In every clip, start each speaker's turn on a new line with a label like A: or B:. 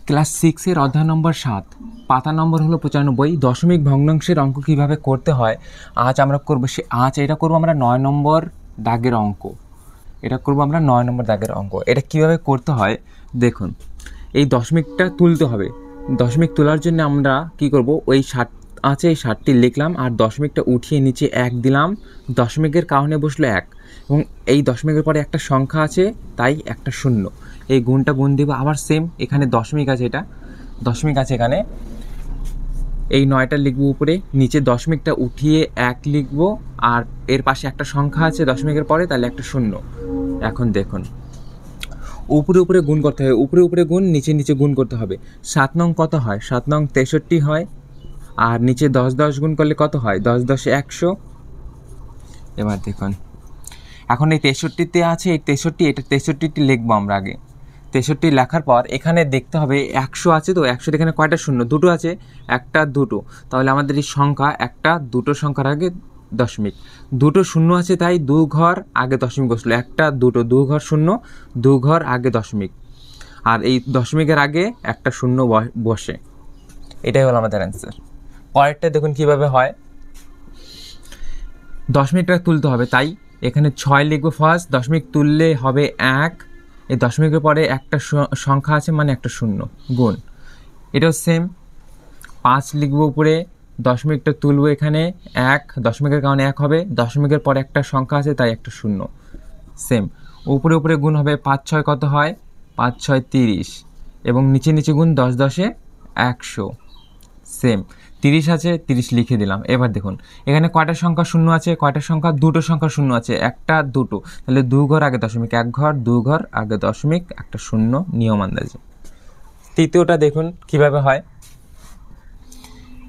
A: Class 6-এর অধ্যায় নম্বর 7, পাতা নম্বর হলো 95, দশমিক ভগ্নাংশের অঙ্ক কীভাবে করতে হয় আজ আমরা করবো। এটা করবো আমরা 9 নম্বর দাগের অঙ্ক। এটা কীভাবে করতে হয় দেখুন। এই দশমিকটা তুলতে হবে। দশমিক তোলার জন্য আমরা কি করব, ওই 60 আছে, এই 60টি লিখলাম আর দশমিকটা উঠিয়ে নিচে 1 দিলাম। দশমিকের কারণে বসলো 1 এবং এই দশমিকের পরে একটা সংখ্যা আছে তাই একটা শূন্য। এই গুণটা গুণ দেবো। আবার সেম এখানে দশমিক আছে, এখানে এই 9টা লিখবো উপরে, নিচে দশমিকটা উঠিয়ে 1 লিখবো আর এর পাশে একটা সংখ্যা আছে দশমিকের পরে, তাহলে একটা শূন্য। এখন দেখুন, উপরে উপরে গুণ করতে হবে, উপরে গুণ, নিচে গুণ করতে হবে। 7 নং কত হয়? 7 নং 63 হয়। আর নিচে 10 গুণ করলে কত হয়? 10 10 100। এবার দেখুন, এখন এই 63তে আছে, এই 63টি লিখবো আমরা আগে। 63 লেখার পর এখানে দেখতে হবে 100 আছে, তো 100 এখানে কয়টা শূন্য? দুটো আছে, একটা দুটো। তাহলে আমাদের এই সংখ্যা একটা দুটো সংখ্যার আগে দশমিক, দুটো শূন্য আছে তাই 2 ঘর আগে দশমিক বসলো। একটা দুটো, 2 ঘর শূন্য, 2 ঘর আগে দশমিক, আর এই দশমিকের আগে একটা শূন্য বসে। এটাই হলো আমাদের অ্যান্সার। পরেরটা দেখুন কিভাবে হয়। দশমিকটা তুলতে হবে, তাই এখানে 6 লিখবো ফার্স্ট, দশমিক তুললে হবে 1, এই দশমিকের পরে একটা সংখ্যা আছে মানে একটা শূন্য, গুণ। এটাও সেম, 5 লিখবো উপরে, দশমিকটা তুলবো এখানে 1, দশমিকের কারণে 1 হবে, দশমিকের পরে একটা সংখ্যা আছে তাই একটা শূন্য, সেম। উপরে গুণ হবে 5 6 কত হয়? 5 6 30 এবং নিচে গুণ 10 10 100, সেম। 30 আছে, 30 লিখে দিলাম। এবার দেখুন এখানে কয়টা সংখ্যা শূন্য আছে? দুটো সংখ্যা শূন্য আছে, একটা দুটো, তাহলে 2 ঘর আগে দশমিক, 1 ঘর 2 ঘর আগে দশমিক, একটা শূন্য, নিয়ম আন্দাজে। তৃতীয়টা দেখুন কিভাবে হয়।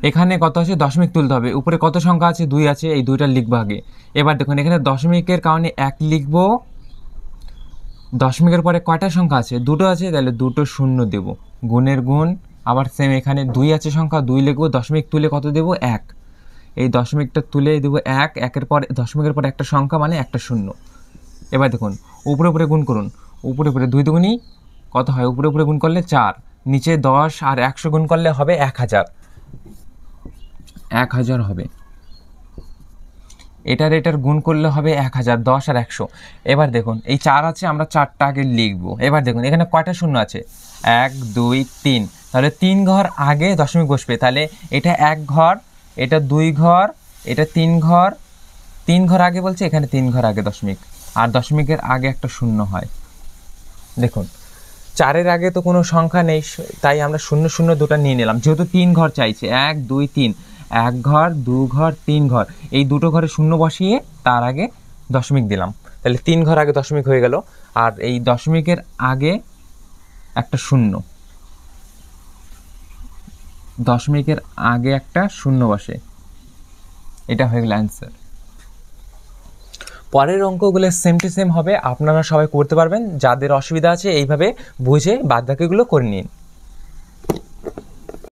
A: এখানে কত আছে? দশমিক তুলতে হবে। উপরে কত সংখ্যা আছে? 2 আছে, এই 2টা লিখবো আগে। এবার দেখুন এখানে দশমিকের কারণে 1 লিখবো, দশমিকের পরে কয়টা সংখ্যা আছে? দুটো আছে, তাহলে দুটো শূন্য দেব, গুণের গুণ। আবার সেম এখানে 2 আছে সংখ্যা, 2 লিখবো, দশমিক তুলে কত দেব? 1, এই দশমিকটা তুলে দেবো 1, একের পরে দশমিকের পরে একটা সংখ্যা মানে একটা শূন্য। এবার দেখুন উপরে গুণ করুন, উপরে 2 দুগুণী কত হয়? উপরে গুণ করলে 4, নিচে 10 আর 100 গুণ করলে হবে 1000 হবে। এটার গুণ করলে হবে 1000, 10 আর 100। এবার দেখুন এই 4 আছে, আমরা 4টা আগে লিখবো। এবার দেখুন এখানে কয়টা শূন্য আছে? 1 2 3, তাহলে 3 ঘর আগে দশমিক বসবে। তাহলে এটা 1 ঘর, এটা 2 ঘর, এটা 3 ঘর, 3 ঘর আগে বলছে, এখানে 3 ঘর আগে দশমিক, আর দশমিকের আগে একটা শূন্য হয়। দেখুন 4-এর আগে তো কোনো সংখ্যা নেই, তাই আমরা 0 0 দুটো নিয়ে নিলাম। যেহেতু 3 ঘর চাইছে, 1 2 3, 1 ঘর 2 ঘর 3 ঘর, এই দুটো ঘরে শূন্য বসিয়ে তার আগে দশমিক দিলাম, তাহলে 3 ঘর আগে দশমিক হয়ে গেল। আর এই দশমিকের আগে একটা শূন্য, দশমিকের আগে একটা শূন্য বসে, এটা হয়ে গেল অ্যান্সার। পরের অঙ্কগুলো সেম টু সেম হবে, আপনারা সবাই করতে পারবেন। যাদের অসুবিধা আছে এইভাবে বুঝে বাদবাকিগুলো করে নিন।